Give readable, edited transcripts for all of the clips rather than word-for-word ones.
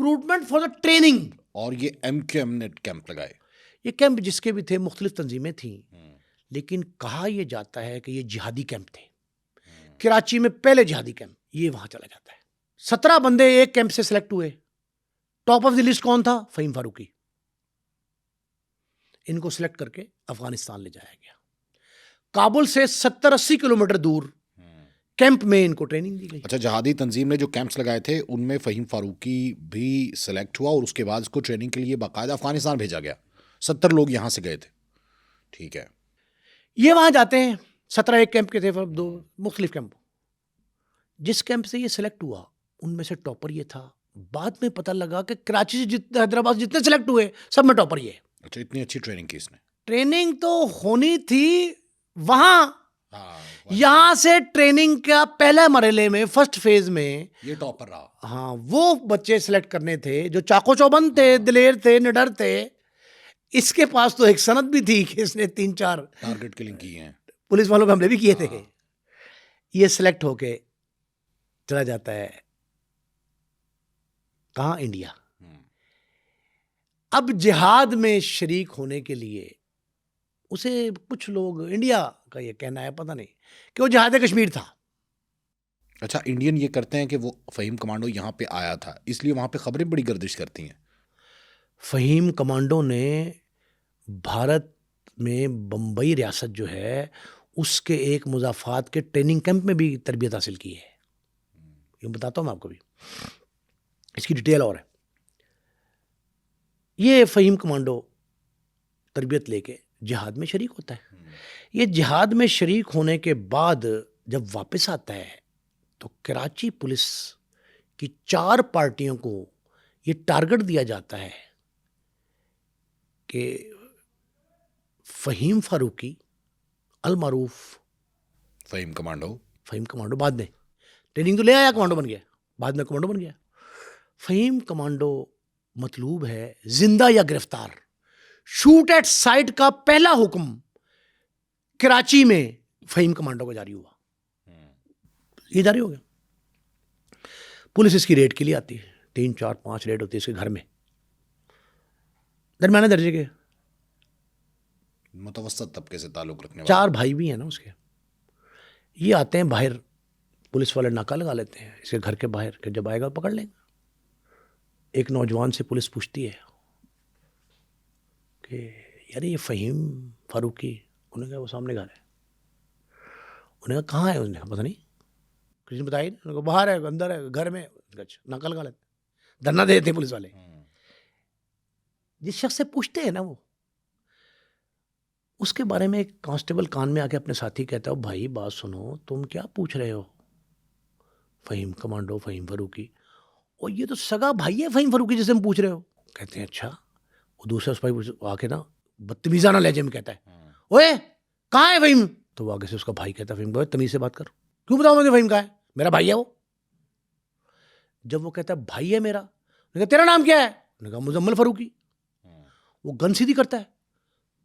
Recruitment for the training. اور یہ MQM نے کیمپ لگائے. یہ کیمپ جس کے بھی تھے مختلف تنظیمیں تھیں، لیکن کہا یہ جاتا ہے کہ یہ جہادی کیمپ تھے. کراچی میں پہلے جہادی کیمپ یہ وہاں چلا جاتا ہے. 17 بندے ایک کیمپ سے سلیکٹ ہوئے. ٹاپ آف دی لسٹ کون تھا؟ فہیم فاروقی. ان کو سلیکٹ کر کے افغانستان لے جایا گیا. کابل سے 70-80 کلومیٹر دور کیمپ میں ان کو ٹریننگ دی گئی. اچھا، جہادی تنظیم نے جو کیمپس لگائے تھے ان میں فہیم فاروقی بھی سلیکٹ ہوا اور اس کے بعد اس کو ٹریننگ کے لیے باقاعدہ افغانستان بھیجا گیا. 70 لوگ یہاں سے گئے تھے. ٹھیک ہے. یہ وہاں جاتے ہیں. 17 ایک کیمپ کے تھے، 2 مختلف کیمپ. جس کیمپ سے یہ سلیکٹ ہوا ان میں سے ٹاپر یہ تھا. بعد میں پتہ لگا کہ کراچی سے حیدرآباد جتنے سلیکٹ ہوئے سب میں ٹاپر یہ ہے. اچھا، اتنی اچھی ٹریننگ کی اس نے. ٹریننگ تو ہونی تھی وہاں. یہاں سے ٹریننگ کا پہلے مرحلے میں فرسٹ فیز میں یہ ٹاپر رہا. ہاں، وہ بچے سلیکٹ کرنے تھے جو چاقو چوبند تھے، دلیر تھے، نڈر تھے. اس کے پاس تو ایک سند بھی تھی کہ اس نے 3-4 ٹارگٹ کلنگ کی ہیں، پولیس والوں پہ حملے بھی کیے تھے. یہ سلیکٹ ہو کے چلا جاتا ہے کہاں؟ انڈیا. اب جہاد میں شریک ہونے کے لیے اسے کچھ لوگ انڈیا کا یہ کہنا ہے، پتہ نہیں، کہ وہ جہاد کشمیر تھا. اچھا، انڈین یہ کرتے ہیں کہ وہ فہیم کمانڈو یہاں پہ آیا تھا اس لیے وہاں پہ خبریں بڑی گردش کرتی ہیں. فہیم کمانڈو نے بھارت میں بمبئی ریاست جو ہے اس کے ایک مضافات کے ٹریننگ کیمپ میں بھی تربیت حاصل کی ہے. یہ بتاتا ہوں میں آپ کو بھی، اس کی ڈیٹیل اور ہے. یہ فہیم کمانڈو تربیت لے کے جہاد میں شریک ہوتا ہے. یہ جہاد میں شریک ہونے کے بعد جب واپس آتا ہے تو کراچی پولیس کی 4 پارٹیوں کو یہ ٹارگٹ دیا جاتا ہے کہ فہیم فاروقی المعروف فہیم کمانڈو بعد میں ٹریننگ تو لے آیا، کمانڈو بن گیا، بعد میں کمانڈو بن گیا. فہیم کمانڈو مطلوب ہے زندہ یا گرفتار. شوٹ ایٹ سائٹ کا پہلا حکم کراچی میں فہیم کمانڈو کو جاری ہوا. یہ جاری ہو گیا. پولیس اس کی ریڈ کے لیے آتی ہے. 3-4-5 ریڈ ہوتی ہے اس کے گھر میں. درمیانے درجے کے متوسط طبقے سے تعلق رکھنے والے 4 بھائی بھی ہیں نا اس کے. یہ آتے ہیں باہر، پولیس والے ناکہ لگا لیتے ہیں اس کے گھر کے باہر کہ جب آئے گا پکڑ لیں گے. ایک نوجوان سے پولیس پوچھتی ہے کہ یار یہ فہیم فاروقی، انہوں نے کہا وہ سامنے گھر ہے. انہوں نے کہا کہاں ہے؟ انہوں نے کہا پتہ نہیں، کسی نے بتایا نہیں. انہوں نے کہا باہر ہے، اندر ہے، گھر میں. ناکہ لگا لیتے، دھرنا دے دیتے پولیس والے. جس شخص سے پوچھتے ہیں نا وہ، اس کے بارے میں ایک کانسٹیبل کان میں آ کے اپنے ساتھی کہتا ہے بھائی بات سنو، تم کیا پوچھ رہے ہو؟ فہیم کمانڈو فہیم فاروقی، اور یہ تو سگا بھائی ہے فہیم فاروقی جسے ہم پوچھ رہے ہو. کہتے ہیں اچھا. وہ دوسرا سپاہی آ کے نا بدتمیزانہ لہجے میں کہتا ہے اوے کہاں ہے فہیم؟ تو وہ آگے سے اس کا بھائی کہتا ہے فہیم کو تمیز سے بات کر، کیوں بتاؤں مجھے فہیم کہاں ہے؟ میرا بھائی ہے وہ. جب وہ کہتا ہے بھائی ہے میرا، نے کہا تیرا نام کیا ہے؟ نے کہا مزمل فاروقی. وہ گن سیدھی کرتا ہے،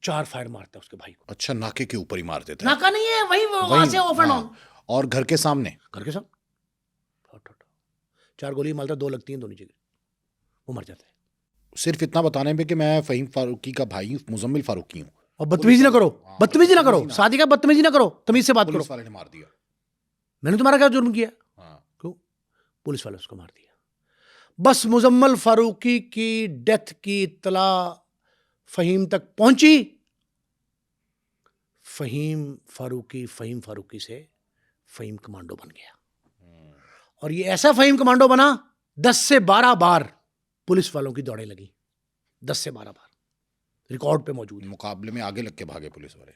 4 فائر مارتا ہے اس کے بھائی کو. اچھا، ناکے کے اوپر ہی مار دیتا ہے؟ ناکہ نہیں ہے، وہی وہاں سے آف اینڈ آن. اور گھر کے سامنے 4 گولی مارتا، 2 لگتی ہیں، 2 نیچے گرتی، وہ مر جاتا ہے. صرف اتنا بتانے پہ کہ میں فہیم فاروقی کا بھائی مزمل فاروقی ہوں. اور بدتمیزی نہ کرو، بدتمیزی نہ کرو، شادی کا بدتمیزی نہ کرو، تمیز سے بات کرو. پولیس والے نے مار دیا. میں نے تمہارا کیا جرم کیا؟ کیوں؟ پولیس والے اس کو مار دیا. بس مزمل فاروقی کی ڈیتھ کی اطلاع فہیم تک پہنچی. فہیم فاروقی سے فہیم کمانڈو بن گیا. اور یہ ایسا فہیم کمانڈو بنا 10 سے 12 بار پولیس والوں کی دوڑیں لگی. 10 سے 12 بار ریکارڈ پہ موجود. مقابلے میں آگے لگ کے بھاگے پولیس والے.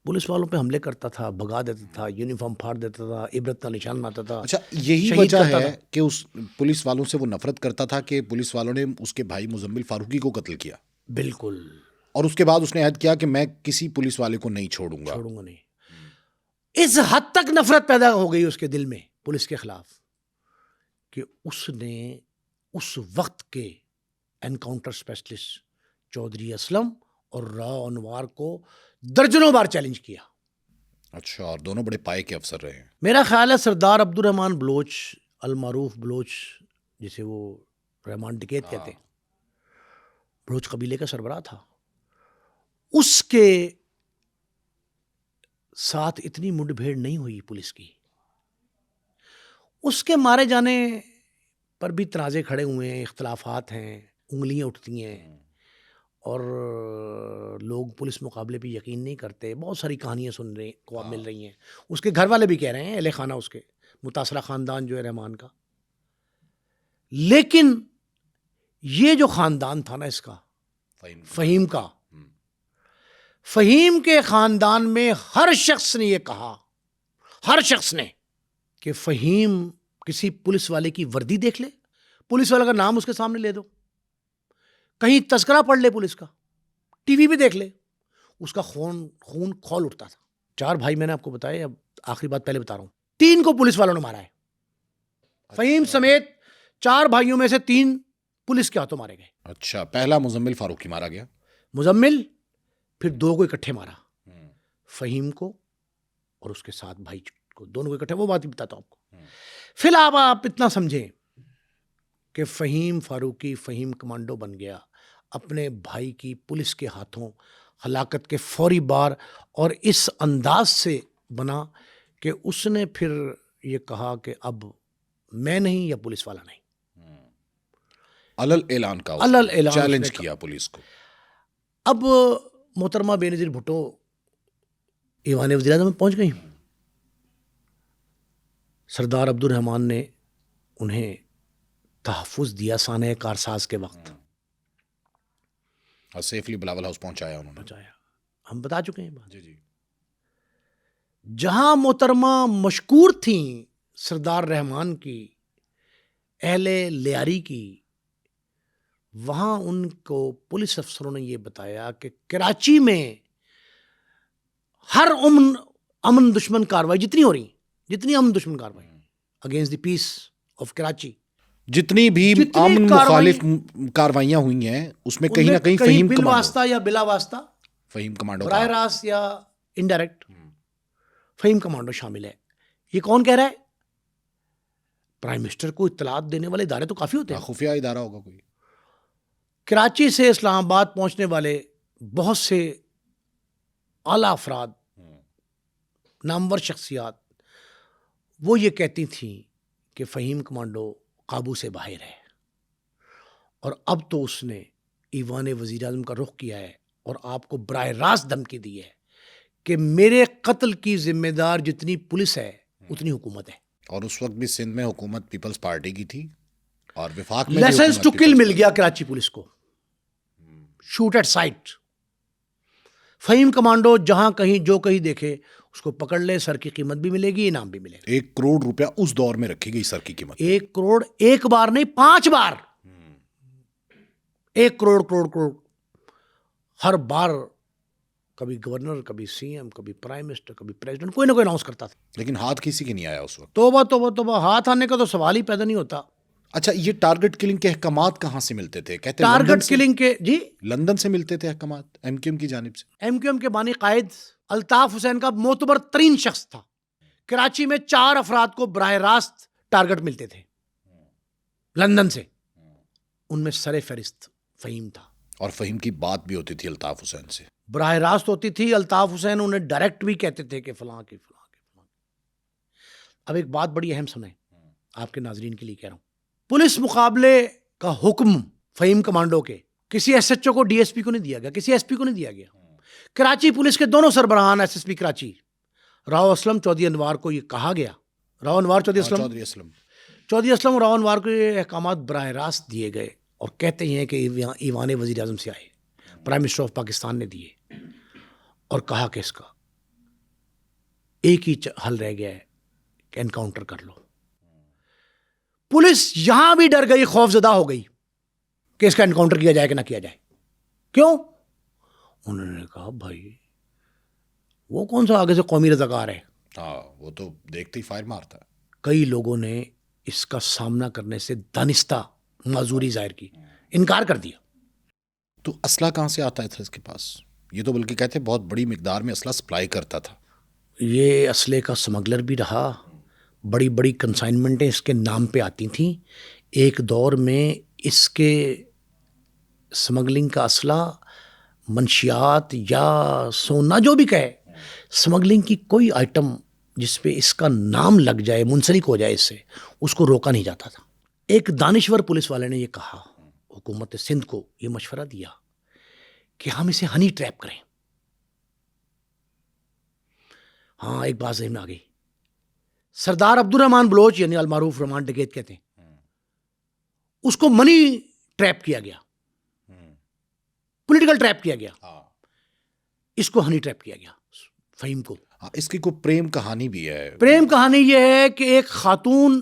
پولیس والوں پہ حملے کرتا تھا، بھگا دیتا تھا، یونیفارم پھاڑ دیتا تھا، عبرت کا نشان بناتا تھا. اچھا، یہی وجہ ہے کہ اس پولیس والوں سے وہ نفرت کرتا تھا کہ پولیس والوں نے اس کے بھائی مزمل فاروقی کو قتل کیا. بالکل. اور اس کے بعد اس نے عہد کیا کہ میں کسی پولیس والے کو نہیں چھوڑوں گا نہیں. اس حد تک نفرت پیدا ہو گئی اس کے دل میں پولیس کے خلاف کہ اس نے اس وقت کے انکاؤنٹر اسپیشلسٹ چودھری اسلم اور راؤ انوار کو درجنوں بار چیلنج کیا. اچھا، اور دونوں بڑے پائے کے افسر رہے ہیں. میرا خیال ہے سردار عبد الرحمان بلوچ المعروف بلوچ جسے وہ رحمان ڈکیت کہتے ہیں، بلوچ قبیلے کا سربراہ تھا، اس کے ساتھ اتنی منڈ بھیڑ نہیں ہوئی پولیس کی. اس کے مارے جانے پر بھی تنازع کھڑے ہوئے ہیں، اختلافات ہیں، انگلیاں اٹھتی ہیں اور لوگ پولیس مقابلے پہ یقین نہیں کرتے. بہت ساری کہانیاں سن رہے کو مل رہی ہیں. اس کے گھر والے بھی کہہ رہے ہیں، اہل خانہ اس کے متاثرہ خاندان جو ہے رحمان کا. لیکن یہ جو خاندان تھا نا اس کا، فہیم کا، فہیم کے خاندان میں ہر شخص نے یہ کہا، ہر شخص نے، کہ فہیم کسی پولیس والے کی وردی دیکھ لے، پولیس والے کا نام اس کے سامنے لے دو، کہیں تذکرہ پڑھ لے پولیس کا، ٹی وی پہ دیکھ لے، اس کا خون کھول اٹھتا تھا. 4 بھائی میں نے آپ کو بتایا، اب آخری بات پہلے بتا رہا ہوں. 3 کو پولیس والوں نے مارا ہے، فہیم سمیت 4 بھائیوں میں سے 3 پولیس کے ہاتھوں مارے گئے. اچھا، پہلا مزمل فاروقی مارا گیا، مزمل، پھر 2 کو اکٹھے مارا، فہیم کو اور اس کے ساتھ بھائی کو، دونوں کو اکٹھے. وہ بات بھی بتاتا ہوں آپ کو. فی الحال آپ اتنا سمجھیں کہ فہیم فاروقی فہیم کمانڈو بن گیا اپنے بھائی کی پولیس کے ہاتھوں ہلاکت کے فوری بار، اور اس انداز سے بنا کہ اس نے پھر یہ کہا کہ اب میں نہیں یا پولیس والا نہیں. علل اعلان کا چیلنج کیا پولیس کو. اب محترمہ بے نظیر بھٹو ایوان وزیر اعظم میں پہنچ گئی. سردار عبد الرحمان نے انہیں تحفظ دیا سانحہ کارساز کے وقت، اور سیفلی بلاول ہاؤس پہنچایا انہوں نے. ہم بتا چکے ہیں بات. جی. جہاں محترمہ مشکور تھیں سردار رحمان کی، اہل لیاری کی، وہاں ان کو پولیس افسروں نے یہ بتایا کہ کراچی میں ہر امن دشمن کاروائی جتنی ہو رہی، جتنی امن دشمن کاروائی against the peace of Karachi, جتنی بھی امن مخالف کاروائیاں ہوئی ہیں اس میں کہیں نہ کہیں فہیم بل واسطہ یا بلا واسطہ، فہیم کمانڈو، براہ راست یا انڈائریکٹ، فہیم کمانڈو شامل ہے. یہ کون کہہ رہا ہے؟ پرائم منسٹر کو اطلاعات دینے والے ادارے تو کافی ہوتے ہیں. خفیہ ادارہ ہوگا کوئی. کراچی سے اسلام آباد پہنچنے والے بہت سے اعلیٰ افراد، نامور شخصیات، وہ یہ کہتی تھیں کہ فہیم کمانڈو قابو سے باہر ہے، اور اب تو اس نے ایوان وزیر اعظم کا رخ کیا ہے اور آپ کو براہ راست دھمکی دی ہے کہ میرے قتل کی ذمہ دار جتنی پولیس ہے اتنی حکومت ہے. اور اس وقت بھی سندھ میں حکومت پیپلز پارٹی کی تھی، اور وفاق میں لائسنس ٹو کل مل گیا کراچی پولیس کو، shoot at sight. Fahim commando جہاں کہیں جو کہیں دیکھے اس کو پکڑ لے، سر کی قیمت بھی ملے گی، انعام بھی ملے گا. 1 کروڑ روپیہ اس دور میں رکھی گئی سر کی قیمت. 1 کروڑ ایک بار نہیں، 5 بار. 1 کروڑ ہر بار، کبھی گورنر، کبھی سی ایم، کبھی پرائم منسٹر، کبھی پریزیڈنٹ، کوئی نہ کوئی اناؤنس کرتا تھا. لیکن ہاتھ کسی کے نہیں آیا اس وقت. توبہ، ہاتھ آنے کا تو سوال ہی پیدا نہیں ہوتا. اچھا، یہ ٹارگٹ کلنگ کے احکامات کہاں سے ملتے تھے؟ کہتے ہیں ٹارگٹ کلنگ کے، جی، لندن سے ملتے تھے احکامات، ایم کیو ایم کی جانب سے. ایم کیو ایم کے بانی قائد الطاف حسین کا معتبر ترین شخص تھا. کراچی میں 4 افراد کو براہ راست ٹارگٹ ملتے تھے لندن سے، ان میں سر فہرست فہیم تھا. اور فہیم کی بات بھی ہوتی تھی الطاف حسین سے، براہ راست ہوتی تھی. الطاف حسین انہیں ڈائریکٹ بھی کہتے تھے کہ فلاں کے فلاں کے فلاں. اب ایک بات بڑی اہم سنیں، آپ کے ناظرین کے لیے کہہ رہا ہوں. پولیس مقابلے کا حکم فہیم کمانڈو کے کسی ایس ایچ او کو، ڈی ایس پی کو نہیں دیا گیا، کسی ایس پی کو نہیں دیا گیا. کراچی پولیس کے دونوں سربراہان، S S P Karachi Rao Aslam, Chaudhry Anwar کو یہ کہا گیا، راؤ انوار چودھری اسلم اور راؤ انوار کو یہ احکامات براہ راست دیے گئے، اور کہتے ہیں کہ ایوان وزیر اعظم سے آئے، پرائم منسٹر آف پاکستان نے دیے، اور کہا کہ اس کا ایک ہی حل رہ گیا ہے کہ انکاؤنٹر کر لو. پولیس یہاں بھی ڈر گئی، خوف زدہ ہو گئی کہ اس کا انکاؤنٹر کیا جائے کہ نہ کیا جائے. کیوں؟ انہوں نے کہا بھائی وہ کون سا آگے سے قومی رضاکار ہے، وہ تو دیکھتے ہی فائر مارتا ہے. کئی لوگوں نے اس کا سامنا کرنے سے دانستہ معذوری ظاہر کی، انکار کر دیا. تو اسلحہ کہاں سے آتا تھا اس کے پاس؟ یہ تو بلکہ کہتے بہت بڑی مقدار میں اسلحہ سپلائی کرتا تھا. یہ اسلحے کا سمگلر بھی رہا، بڑی بڑی کنسائنمنٹیں اس کے نام پہ آتی تھیں. ایک دور میں اس کے سمگلنگ کا اسلحہ، منشیات یا سونا جو بھی کہے، سمگلنگ کی کوئی آئٹم جس پہ اس کا نام لگ جائے، منسلک ہو جائے اس سے، اس کو روکا نہیں جاتا تھا۔ ایک دانشور پولیس والے نے یہ کہا، حکومت سندھ کو یہ مشورہ دیا کہ ہم اسے ہنی ٹریپ کریں۔ ہاں، ایک بات ذہن میں آ گئی، سردار عبد الرحمان بلوچ یعنی المعروف رحمان ڈکیت کہتے ہیں، اس کو منی ٹریپ کیا گیا، پولیٹیکل ٹریپ کیا گیا، اس کو ہنی ٹریپ کیا گیا، فہیم کو۔ اس کی کوئی پریم کہانی بھی ہے؟ پریم کہانی یہ ہے کہ ایک خاتون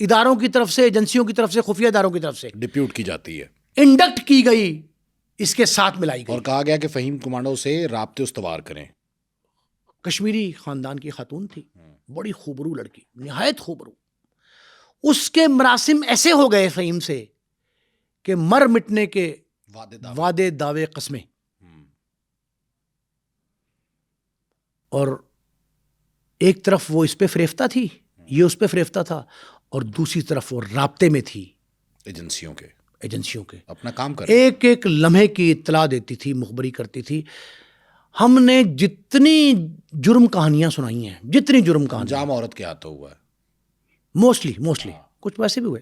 اداروں کی طرف سے، ایجنسیوں کی طرف سے، خفیہ اداروں کی طرف سے ڈپیوٹ کی جاتی ہے، انڈکٹ کی گئی، اس کے ساتھ ملائی گئی، اور کہا گیا کہ فہیم کمانڈو سے رابطے استوار کریں۔ کشمیری خاندان کی خاتون تھی، بڑی خوبرو لڑکی، نہایت خوبرو۔ اس کے مراسم ایسے ہو گئے فہیم سے کہ مر مٹنے کے وعدے، دعوے، قسمیں، اور ایک طرف وہ اس پہ فریفتہ تھی، یہ اس پہ فریفتہ تھا، اور دوسری طرف وہ رابطے میں تھی ایجنسیوں کے، اپنا کام کر ایک ایک لمحے کی اطلاع دیتی تھی، مخبری کرتی تھی۔ ہم نے جتنی جرم کہانیاں سنائی ہیں، جتنی جرم کہانیاں، انجام عورت کے ہاتھوں ہوا ہے موسٹلی کچھ ویسے بھی ہوئے،